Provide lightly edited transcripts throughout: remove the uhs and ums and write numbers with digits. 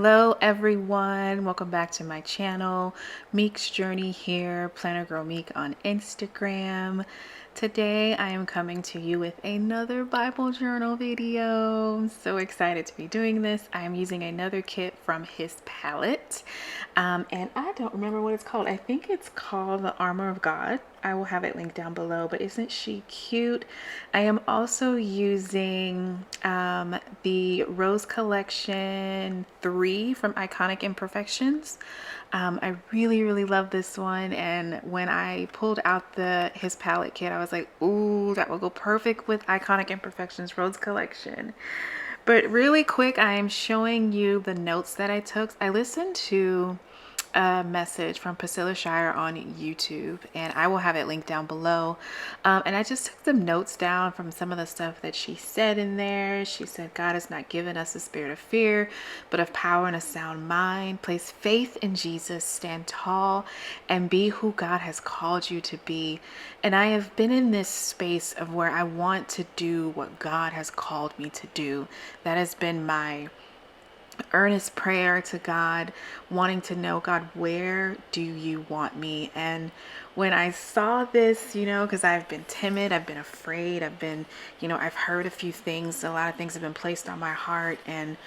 Hello everyone, welcome back to my channel. Meks Journey here, PlannerGirlMek on Instagram. Today I am coming to you with another Bible journal video. I'm so excited to be doing this. I am using another kit from HisPalette, and I don't remember what it's called. I think it's called the Armor of God. I will have it linked down below, but isn't she cute? I am also using the Rose Collection 3 from Iconic Imperfections. I really love this one, and when I pulled out the HisPalette kit, I was like, ooh, that will go perfect with Iconic Imperfections Rose Collection. But really quick, I am showing you the notes that I took. I listened to a message from Priscilla Shire on YouTube, and I will have it linked down below. And I just took some notes down from some of the stuff that she said in there. She said, God has not given us a spirit of fear, but of power and a sound mind. Place faith in Jesus, stand tall, and be who God has called you to be. And I have been in this space of where I want to do what God has called me to do. That has been my earnest prayer to God, wanting to know, God, where do you want me? And when I saw this, because I've been timid, I've been afraid, I've heard a few things, a lot of things have been placed on my heart, and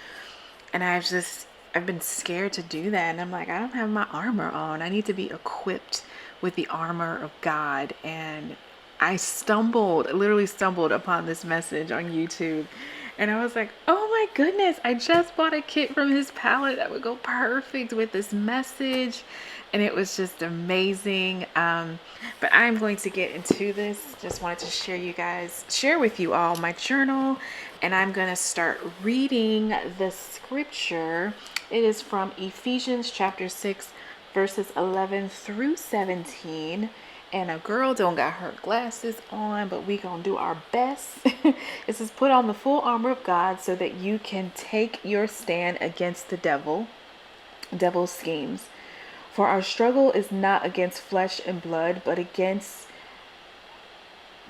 I've been scared to do that. And I'm like, I don't have my armor on. I need to be equipped with the armor of God. And I literally stumbled upon this message on YouTube. And I was like, oh my goodness, I just bought a kit from HisPalette that would go perfect with this message. And it was just amazing. But I'm going to get into this. Just wanted to share with you all my journal. And I'm going to start reading the scripture. It is from Ephesians chapter 6, verses 11 through 17. And a girl don't got her glasses on, but we gonna do our best. It says, put on the full armor of God so that you can take your stand against the devil's schemes. For our struggle is not against flesh and blood, but against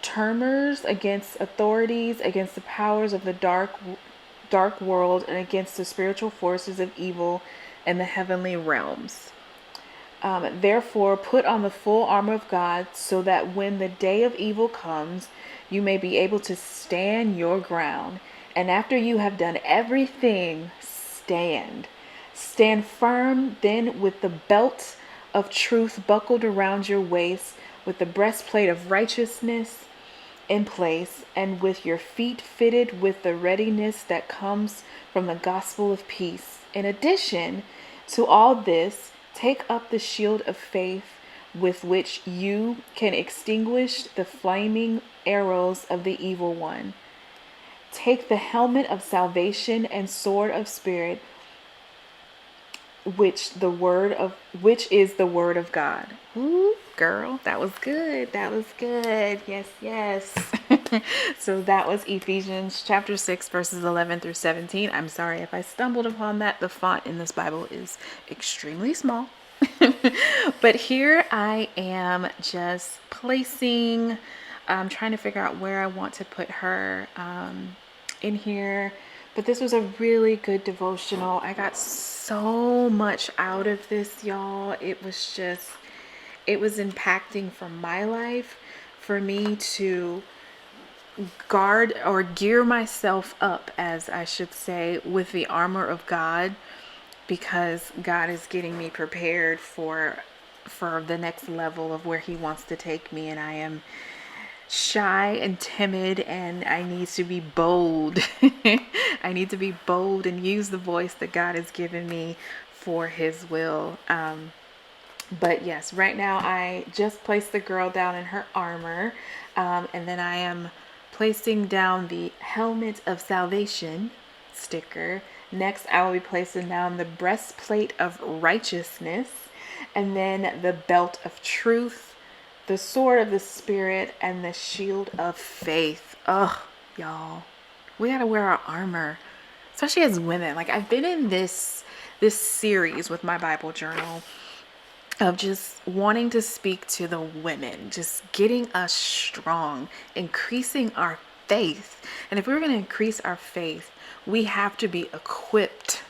terrors, against authorities, against the powers of the dark world, and against the spiritual forces of evil in the heavenly realms. Therefore, put on the full armor of God so that when the day of evil comes, you may be able to stand your ground. And after you have done everything, stand. Stand firm then with the belt of truth buckled around your waist, with the breastplate of righteousness in place, and with your feet fitted with the readiness that comes from the gospel of peace. In addition to all this, take up the shield of faith with which you can extinguish the flaming arrows of the evil one. Take the helmet of salvation and sword of spirit, which is the word of God. Ooh, girl, that was good. That was good. Yes. So that was Ephesians chapter 6, verses 11 through 17. I'm sorry if I stumbled upon that. The font in this Bible is extremely small. But here I am just placing, trying to figure out where I want to put her in here. But this was a really good devotional. I got so much out of this, y'all. It was impacting for my life, for me to guard or gear myself up, as I should say, with the armor of God, because God is getting me prepared for the next level of where he wants to take me. And I am shy and timid, and I need to be bold. I need to be bold and use the voice that God has given me for his will. But yes, right now I just placed the girl down in her armor, and then I am placing down the helmet of salvation sticker. Next, I will be placing down the breastplate of righteousness, and then the belt of truth, the sword of the spirit, and the shield of faith. Ugh, y'all, we gotta wear our armor, especially as women. Like, I've been in this series with my Bible journal of just wanting to speak to the women, just getting us strong, increasing our faith. And if we're going to increase our faith, we have to be equipped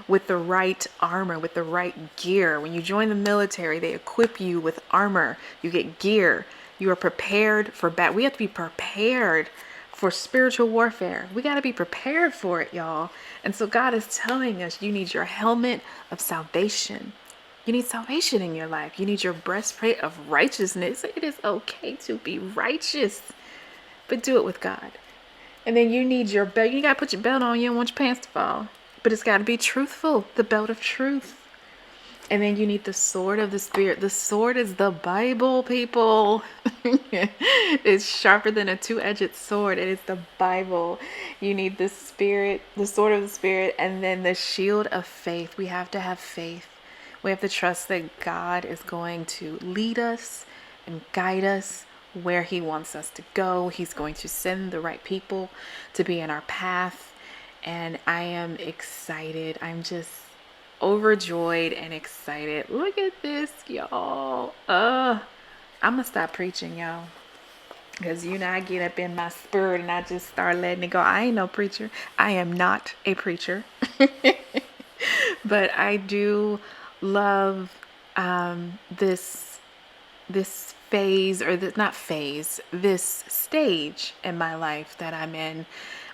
with the right armor, with the right gear. When you join the military, they equip you with armor. You get gear. You are prepared for battle. We have to be prepared for spiritual warfare. We got to be prepared for it, y'all. And so God is telling us you need your helmet of salvation. You need salvation in your life. You need your breastplate of righteousness. It is okay to be righteous, but do it with God. And then you need your belt. You got to put your belt on. You don't want your pants to fall. But it's got to be truthful. The belt of truth. And then you need the sword of the Spirit. The sword is the Bible, people. It's sharper than a two-edged sword. It is the Bible. You need the Spirit, the sword of the Spirit, and then the shield of faith. We have to have faith. We have to trust that God is going to lead us and guide us where He wants us to go. He's going to send the right people to be in our path. And I am excited. I'm just overjoyed and excited. Look at this, y'all. I'm gonna stop preaching, y'all, because I get up in my spirit and I just start letting it go. I ain't no preacher. I am not a preacher. But I do love this phase, or not phase, this stage in my life that I'm in,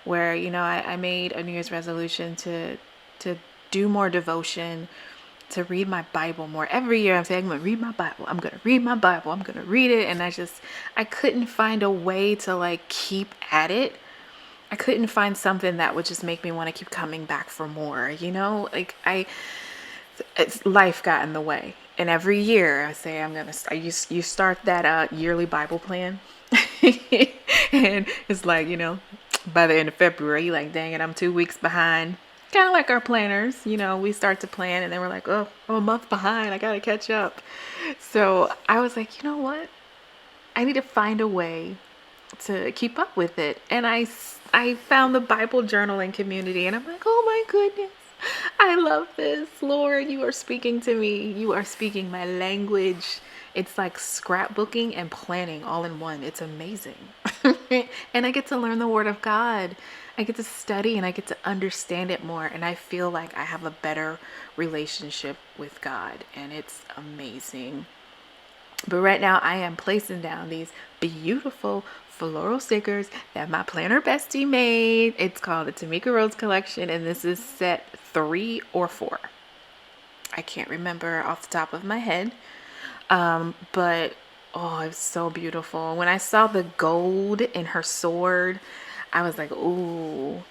where I made a New Year's resolution to do more devotion, to read my Bible more. Every year I'm saying, I'm going to read my Bible. I'm going to read my Bible. I'm going to read it. And I couldn't find a way to keep at it. I couldn't find something that would just make me want to keep coming back for more, life got in the way. And every year I say, you start that yearly Bible plan. And it's by the end of February, you're like, dang it, I'm 2 weeks behind. Kind of like our planners, we start to plan and then we're like, oh, I'm a month behind. I got to catch up. So I was like, you know what? I need to find a way to keep up with it. And I found the Bible journaling community and I'm like, oh my goodness, I love this. Lord, you are speaking to me. You are speaking my language. It's like scrapbooking and planning all in one. It's amazing. And I get to learn the Word of God. I get to study and I get to understand it more. And I feel like I have a better relationship with God. And it's amazing. But right now I am placing down these beautiful floral stickers that my planner bestie made. It's called the Tamika Rose collection. And this is set 3 or 4. I can't remember off the top of my head. But oh, it's so beautiful. When I saw the gold in her sword, I was like, ooh,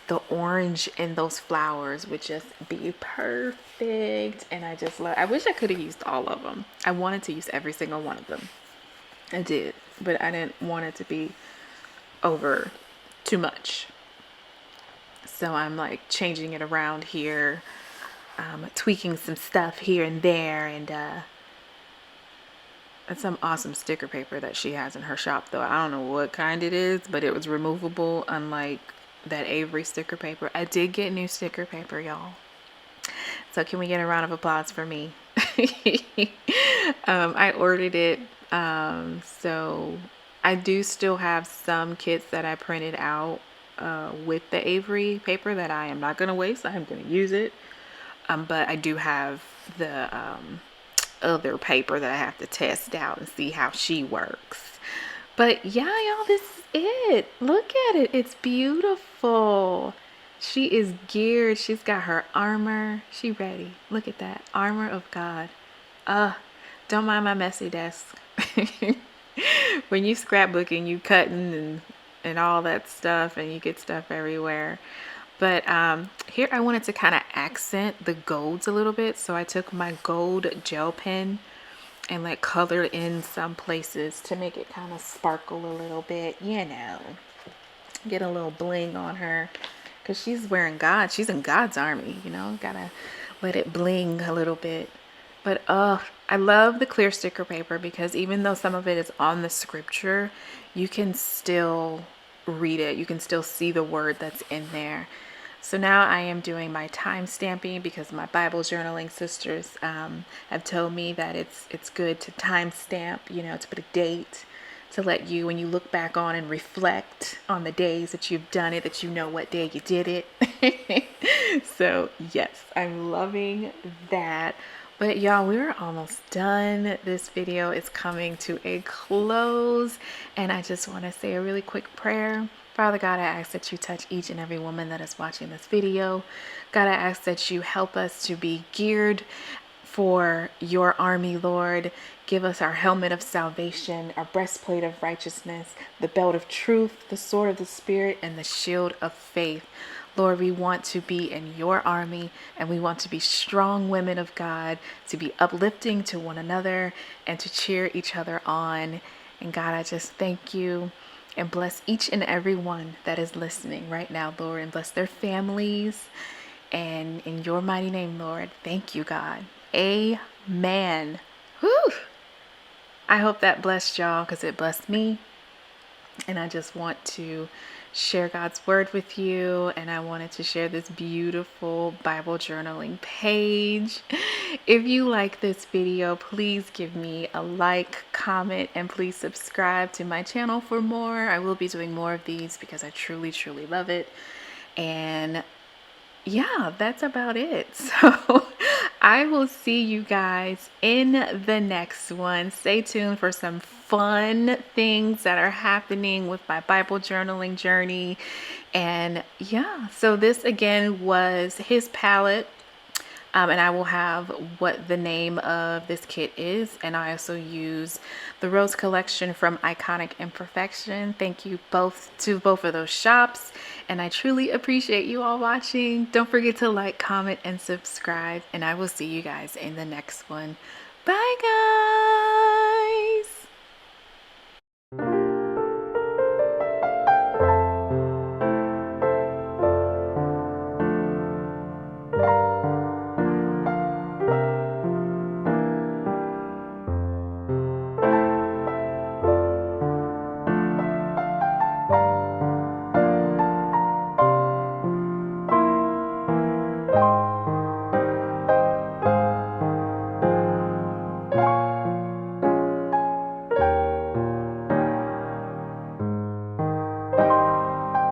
the orange in those flowers would just be perfect. And I wish I could have used all of them. I wanted to use every single one of them. I did, but I didn't want it to be over too much. So I'm changing it around here, tweaking some stuff here and there, and that's some awesome sticker paper that she has in her shop, though. I don't know what kind it is, but it was removable, unlike that Avery sticker paper. I did get new sticker paper, y'all. So can we get a round of applause for me? I ordered it. So I do still have some kits that I printed out with the Avery paper that I am not going to waste. I'm going to use it. But I do have the other paper that I have to test out and see how she works. But yeah, y'all, this is it. Look at it. It's beautiful. She is geared. She's got her armor. She ready. Look at that. Armor of God. Don't mind my messy desk. When you scrapbooking, you cutting and all that stuff, and you get stuff everywhere. But here I wanted to kind of accent the golds a little bit. So I took my gold gel pen and colored in some places to make it kind of sparkle a little bit, get a little bling on her, because she's wearing God. She's in God's army, gotta let it bling a little bit. But I love the clear sticker paper, because even though some of it is on the scripture, you can still read it. You can still see the word that's in there. So now I am doing my time stamping, because my Bible journaling sisters have told me that it's good to time stamp, to put a date to let you, when you look back on and reflect on the days that you've done it, that you know what day you did it. So yes, I'm loving that. But y'all, we're almost done. This video is coming to a close, and I just want to say a really quick prayer. Father God, I ask that you touch each and every woman that is watching this video. God, I ask that you help us to be geared for your army, Lord. Give us our helmet of salvation, our breastplate of righteousness, the belt of truth, the sword of the Spirit, and the shield of faith. Lord, we want to be in your army, and we want to be strong women of God, to be uplifting to one another and to cheer each other on. And God, I just thank you and bless each and every one that is listening right now, Lord, and bless their families. And in your mighty name, Lord, thank you, God. Amen. Whew. I hope that blessed y'all, because it blessed me. And I just want to share God's word with you. And I wanted to share this beautiful Bible journaling page. If you like this video, please give me a like, comment, and please subscribe to my channel for more. I will be doing more of these because I truly, truly love it. And yeah, that's about it. So I will see you guys in the next one. Stay tuned for some fun things that are happening with my Bible journaling journey. And yeah, so this again was HisPalette. And I will have what the name of this kit is. And I also use the Rose collection from Iconic Imperfection. Thank you to both of those shops. And I truly appreciate you all watching. Don't forget to like, comment, and subscribe. And I will see you guys in the next one. Bye, guys.